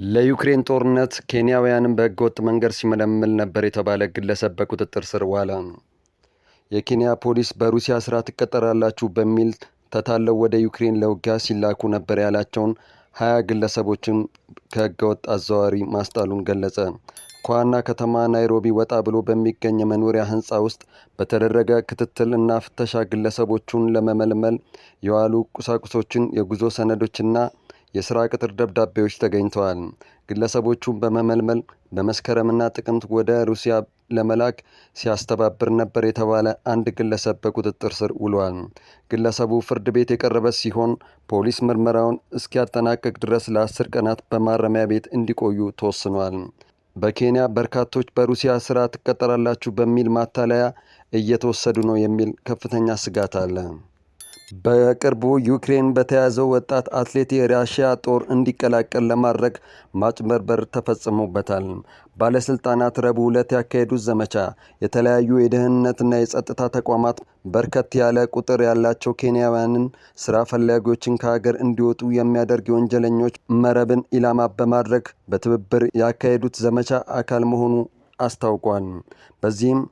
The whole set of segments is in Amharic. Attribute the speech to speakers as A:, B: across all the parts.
A: ለዩክሬን ጦርነት ኬንያውያንን በህገወጥ መንገድ ሲመለምል ነበር የተባለ ግለሰብ በቁጥጥር ስር ዋለ። የኬንያ ፖሊስ በሩሲያ ስራ ትቀጠራላችሁ በሚል ተታለው ወደ ዩክሬን ለውጊያ ሲላኩ ነበር ያላቸውን 20 ግለሰቦችን ከህገወጥ አዘዋዋሪ ማስጣሉን ገለጸ። ከዋና ከተማ ናይሮቢ ወጣ ብሎ በሚገኝ የመኖሪያ ህንፃ ውስጥ በተደረገ ክትትል እና ፍተሻ ግለሰቦቹን ለመመልመል የዋሉ ቁሳቁሶችን፣ የጉዞ ሰነዶችና የስራ ቅጥር ደብዳቤዎች ተገኝተዋል። ግለሰቦቹን በመመልመል በመስከረምና ጥቅምት ወደ ሩሲያ ለመላክ ሲያስተባብር ነበር የተባለ አንድ ግለሰብ በቁጥጥር ስር ውሏል። ግለሰቡ ፍርድ ቤት የቀረበ ሲሆን ፖሊስ ምርመራውን እስኪያጠናቅቅ ድረስ ለ10 ቀናት በማረሚያ ቤት እንዲቆዩ ተወስኗል። በኬንያ በርካቶች በሩሲያ ስራ ትቀጠራላችሁ በሚል ማታለያ እየተወሰዱ ነው የሚል ከፍተኛ ስጋት አለ። በቅርቡ ዩክሬን በተያዘው ወጣት አትሌት የራሽያ ጦር እንዲቀላቀል ለማድረግ ማጭበርበር ተፈጽሞበታል። ባለስልጣናት ረቡዕ ዕለት ያካሄዱት ዘመቻ የተለያዩ የደህንነትና የጸጥታ ተቋማት በርከት ያለ ቁጥር ያላቸው ኬንያውያንን ስራ ፈላጊዎችን ከሀገር እንዲወጡ የሚያደርግ የወንጀለኞች መረብን ኢላማ በማድረግ በትብብር ያካሄዱት ዘመቻ አካል መሆኑ አስታውቋል። በዚህም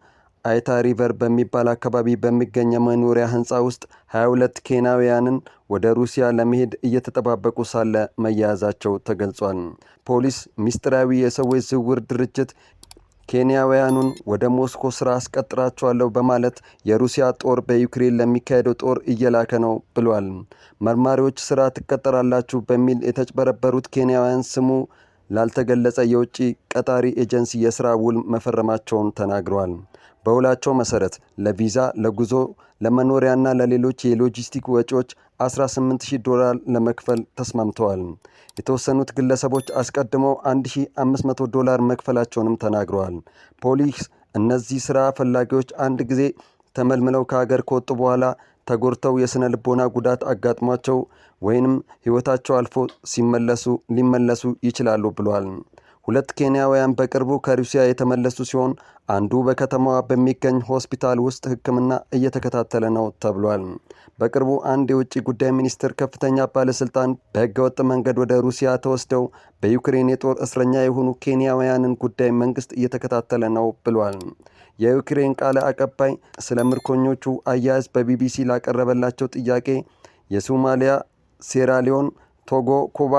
A: አይታ ሪቨር በሚባል አካባቢ በሚገኝ መኖሪያ ህንፃ ውስጥ 22 ኬንያውያንን ወደ ሩሲያ ለመሄድ እየተጠባበቁ ሳለ መያዛቸው ተገልጿል። ፖሊስ ሚስጥራዊ የሰዎች ዝውውር ድርጅት ኬንያውያኑን ወደ ሞስኮ ስራ አስቀጥራቸዋለሁ በማለት የሩሲያ ጦር በዩክሬን ለሚካሄደው ጦር እየላከ ነው ብሏል። መርማሪዎች ስራ ትቀጠራላችሁ በሚል የተጭበረበሩት ኬንያውያን ስሙ ላልተገለጸ የውጭ ቀጣሪ ኤጀንሲ የስራ ውል መፈረማቸውን ተናግረዋል። በውላቸው መሰረት ለቪዛ፣ ለጉዞ፣ ለመኖሪያና ለሌሎች የሎጂስቲክ ወጪዎች $18,000 ለመክፈል ተስማምተዋል። የተወሰኑት ግለሰቦች አስቀድመው $1,500 መክፈላቸውንም ተናግረዋል። ፖሊስ እነዚህ ስራ ፈላጊዎች አንድ ጊዜ ተመልምለው ከሀገር ከወጡ በኋላ ተጎድተው የስነ ልቦና ጉዳት አጋጥሟቸው ወይንም ህይወታቸው አልፎ ሊመለሱ ይችላሉ ብሏል። 2 ኬንያውያን በቅርቡ ከሩሲያ የተመለሱ ሲሆን አንዱ በከተማዋ በሚገኝ ሆስፒታል ውስጥ ሕክምና እየተከታተለ ነው ተብሏል። በቅርቡ አንድ የውጭ ጉዳይ ሚኒስትር ከፍተኛ ባለስልጣን በህገወጥ መንገድ ወደ ሩሲያ ተወስደው በዩክሬን የጦር እስረኛ የሆኑ ኬንያውያንን ጉዳይ መንግስት እየተከታተለ ነው ብሏል። የዩክሬን ቃል አቀባይ ስለ ምርኮኞቹ አያያዝ በቢቢሲ ላቀረበላቸው ጥያቄ የሶማሊያ፣ ሴራሊዮን፣ ቶጎ፣ ኩባ፣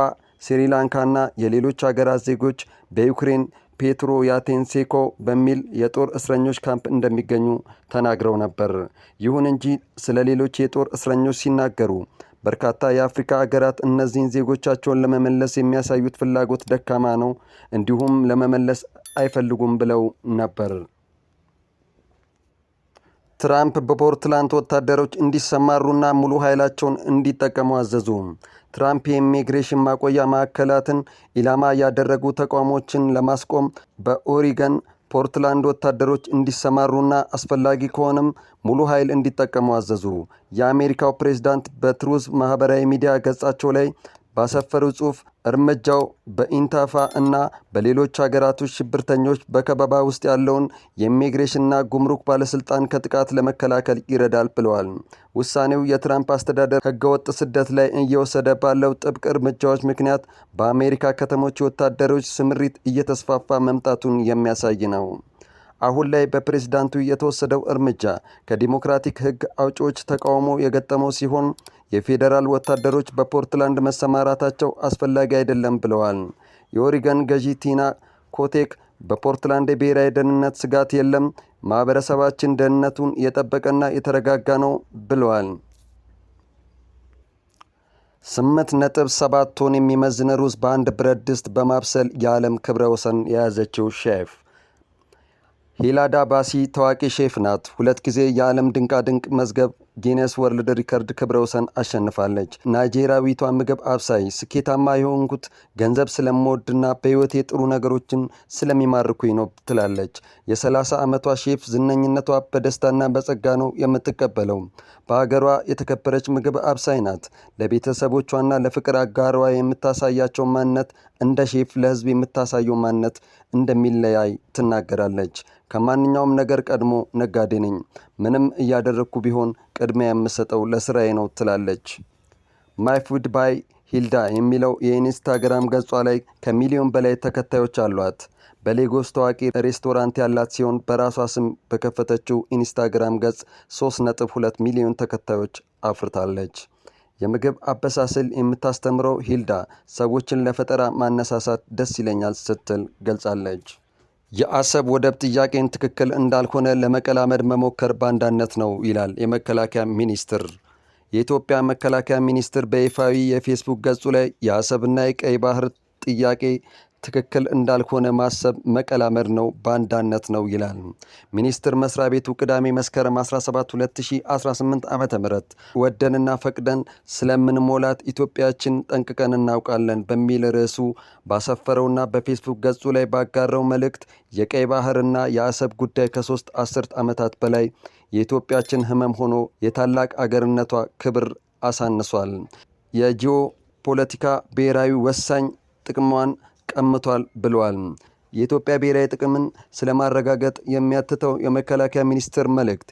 A: ስሪላንካና የሌሎች ሀገራት ዜጎች በዩክሬን ፔትሮ ያቴንሴኮ በሚል የጦር እስረኞች ካምፕ እንደሚገኙ ተናግረው ነበር። ይሁን እንጂ ስለ ሌሎች የጦር እስረኞች ሲናገሩ በርካታ የአፍሪካ ሀገራት እነዚህን ዜጎቻቸውን ለመመለስ የሚያሳዩት ፍላጎት ደካማ ነው፣ እንዲሁም ለመመለስ አይፈልጉም ብለው ነበር። ትራምፕ በፖርትላንድ ወታደሮች እንዲሰማሩና ሙሉ ኃይላቸውን እንዲጠቀሙ አዘዙ። ትራምፕ የኢሚግሬሽን ማቆያ ማዕከላትን ኢላማ ያደረጉ ተቋሞችን ለማስቆም በኦሪገን ፖርትላንድ ወታደሮች እንዲሰማሩና አስፈላጊ ከሆነም ሙሉ ኃይል እንዲጠቀሙ አዘዙ። የአሜሪካው ፕሬዝዳንት በትሩዝ ማህበራዊ ሚዲያ ገጻቸው ላይ ባሰፈሩ ጽሑፍ እርምጃው በኢንታፋ እና በሌሎች ሀገራቶች ሽብርተኞች በከበባ ውስጥ ያለውን የኢሚግሬሽንና ጉምሩክ ባለስልጣን ከጥቃት ለመከላከል ይረዳል ብለዋል። ውሳኔው የትራምፕ አስተዳደር ህገወጥ ስደት ላይ እየወሰደ ባለው ጥብቅ እርምጃዎች ምክንያት በአሜሪካ ከተሞች ወታደሮች ስምሪት እየተስፋፋ መምጣቱን የሚያሳይ ነው። አሁን ላይ በፕሬዝዳንቱ የተወሰደው እርምጃ ከዲሞክራቲክ ህግ አውጪዎች ተቃውሞ የገጠመው ሲሆን የፌዴራል ወታደሮች በፖርትላንድ መሰማራታቸው አስፈላጊ አይደለም ብለዋል። የኦሪገን ገዢ ቲና ኮቴክ በፖርትላንድ የብሔራዊ ደህንነት ስጋት የለም፣ ማህበረሰባችን ደህንነቱን የጠበቀና የተረጋጋ ነው ብለዋል። 8.7 ቶን የሚመዝን ሩዝ በአንድ ብረት ድስት በማብሰል የዓለም ክብረ ወሰን የያዘችው ሼፍ ሂላዳ ባሲ ታዋቂ ሼፍ ናት። 2 ጊዜ የዓለም ድንቃድንቅ መዝገብ ጊነስ ወርልድ ሪከርድ ክብረ ወሰን አሸንፋለች። ናይጄሪያዊቷ ምግብ አብሳይ ስኬታማ የሆንኩት ገንዘብ ስለምወድና በህይወቴ ጥሩ ነገሮችን ስለሚማርኩኝ ነው ትላለች። የ30 ዓመቷ ሼፍ ዝነኝነቷ በደስታና በጸጋ ነው የምትቀበለው። በሀገሯ የተከበረች ምግብ አብሳይ ናት። ለቤተሰቦቿና ለፍቅር አጋሯ የምታሳያቸው ማንነት እንደ ሼፍ ለህዝብ የምታሳየው ማንነት እንደሚለያይ ትናገራለች። ከማንኛውም ነገር ቀድሞ ነጋዴ ነኝ። ምንም እያደረኩ ቢሆን ቅድሚያ የምሰጠው ለስራዬ ነው ትላለች። ማይ ፉድ ባይ ሂልዳ የሚለው የኢንስታግራም ገጿ ላይ ከሚሊዮን በላይ ተከታዮች አሏት። በሌጎስ ታዋቂ ሬስቶራንት ያላት ሲሆን በራሷ ስም በከፈተችው ኢንስታግራም ገጽ 3.2 ሚሊዮን ተከታዮች አፍርታለች። የምግብ አበሳሰል የምታስተምረው ሂልዳ ሰዎችን ለፈጠራ ማነሳሳት ደስ ይለኛል ስትል ገልጻለች። የአሰብ ወደብ ጥያቄን ትክክል እንዳልሆነ ለመቀላመድ መሞከር ባንዳነት ነው ይላል የመከላከያ ሚኒስትር። የኢትዮጵያ መከላከያ ሚኒስትር በይፋዊ የፌስቡክ ገጹ ላይ የአሰብና የቀይ ባህር ጥያቄ ትክክል እንዳልሆነ ማሰብ መቀላመድ ነው፣ ባንዳነት ነው ይላል። ሚኒስትር መስሪያ ቤቱ ቅዳሜ መስከረም 17 2018 ዓ.ም ወደንና ፈቅደን ስለምንሞላት ኢትዮጵያችን ጠንቅቀን እናውቃለን በሚል ርዕሱ ባሰፈረውና በፌስቡክ ገጹ ላይ ባጋራው መልእክት የቀይ ባህርና የአሰብ ጉዳይ ከ3 አስርት ዓመታት በላይ የኢትዮጵያችን ህመም ሆኖ የታላቅ አገርነቷ ክብር አሳንሷል። የጂኦ ፖለቲካ ብሔራዊ ወሳኝ ጥቅሟን ቀምቷል ብለዋል። የኢትዮጵያ ብሔራዊ ጥቅምን ስለማረጋገጥ የሚያትተው የመከላከያ ሚኒስቴር መልእክት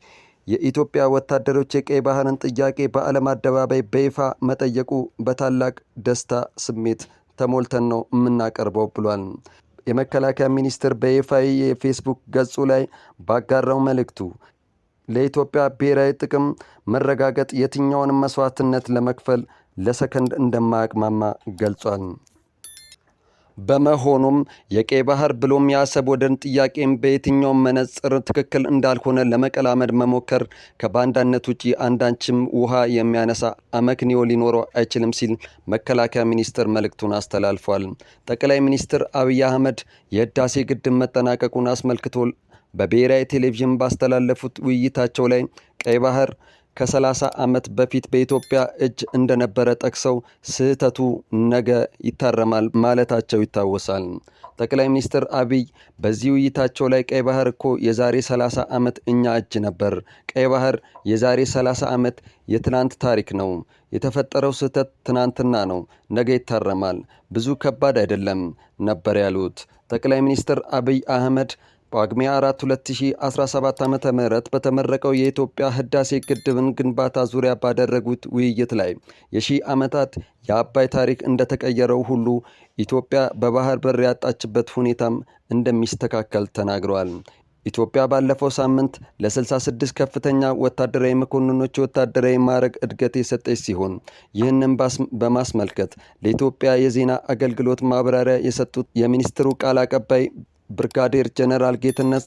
A: የኢትዮጵያ ወታደሮች የቀይ ባህርን ጥያቄ በዓለም አደባባይ በይፋ መጠየቁ በታላቅ ደስታ ስሜት ተሞልተን ነው የምናቀርበው ብሏል። የመከላከያ ሚኒስቴር በይፋዊ የፌስቡክ ገጹ ላይ ባጋራው መልእክቱ ለኢትዮጵያ ብሔራዊ ጥቅም መረጋገጥ የትኛውንም መስዋዕትነት ለመክፈል ለሰከንድ እንደማያቅማማ ገልጿል። በመሆኑም የቀይ ባህር ብሎም የአሰብ ወደብ ጥያቄም በየትኛውም መነጽር ትክክል እንዳልሆነ ለመቀላመድ መሞከር ከባንዳነት ውጪ አንዳችም ውሃ የሚያነሳ አመክንዮ ሊኖረው አይችልም ሲል መከላከያ ሚኒስቴር መልእክቱን አስተላልፏል። ጠቅላይ ሚኒስትር አብይ አህመድ የህዳሴ ግድብ መጠናቀቁን አስመልክቶ በብሔራዊ ቴሌቪዥን ባስተላለፉት ውይይታቸው ላይ ቀይ ባህር ከ30 ዓመት በፊት በኢትዮጵያ እጅ እንደነበረ ጠቅሰው ስህተቱ ነገ ይታረማል ማለታቸው ይታወሳል። ጠቅላይ ሚኒስትር አብይ በዚህ ውይይታቸው ላይ ቀይ ባህር እኮ የዛሬ 30 ዓመት እኛ እጅ ነበር። ቀይ ባህር የዛሬ 30 ዓመት የትናንት ታሪክ ነው። የተፈጠረው ስህተት ትናንትና ነው፣ ነገ ይታረማል። ብዙ ከባድ አይደለም ነበር ያሉት ጠቅላይ ሚኒስትር አብይ አህመድ ጳጉሜ 4 2017 ዓ.ም በተመረቀው የኢትዮጵያ ህዳሴ ግድብን ግንባታ ዙሪያ ባደረጉት ውይይት ላይ የሺህ ዓመታት የአባይ ታሪክ እንደተቀየረው ሁሉ ኢትዮጵያ በባህር በር ያጣችበት ሁኔታም እንደሚስተካከል ተናግረዋል። ኢትዮጵያ ባለፈው ሳምንት ለ66 ከፍተኛ ወታደራዊ መኮንኖች ወታደራዊ ማዕረግ እድገት የሰጠች ሲሆን ይህንን በማስመልከት ለኢትዮጵያ የዜና አገልግሎት ማብራሪያ የሰጡት የሚኒስትሩ ቃል አቀባይ ብርጋዴር ጀነራል ጌትነት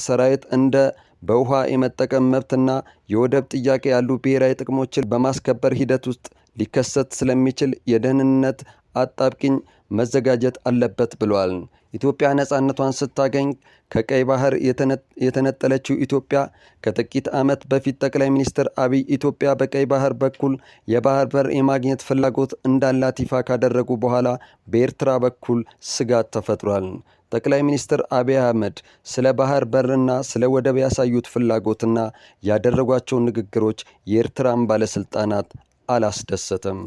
A: ሰራዊት እንደ በውሃ የመጠቀም መብትና የወደብ ጥያቄ ያሉ ብሔራዊ ጥቅሞችን በማስከበር ሂደት ውስጥ ሊከሰት ስለሚችል የደህንነት አጣብቂኝ መዘጋጀት አለበት ብለዋል። ኢትዮጵያ ነጻነቷን ስታገኝ ከቀይ ባህር የተነጠለችው ኢትዮጵያ ከጥቂት ዓመት በፊት ጠቅላይ ሚኒስትር አብይ ኢትዮጵያ በቀይ ባህር በኩል የባህር በር የማግኘት ፍላጎት እንዳላት ይፋ ካደረጉ በኋላ በኤርትራ በኩል ስጋት ተፈጥሯል። ጠቅላይ ሚኒስትር አብይ አህመድ ስለ ባህር በርና ስለ ወደብ ያሳዩት ፍላጎትና ያደረጓቸው ንግግሮች የኤርትራን ባለስልጣናት አላስደሰተም።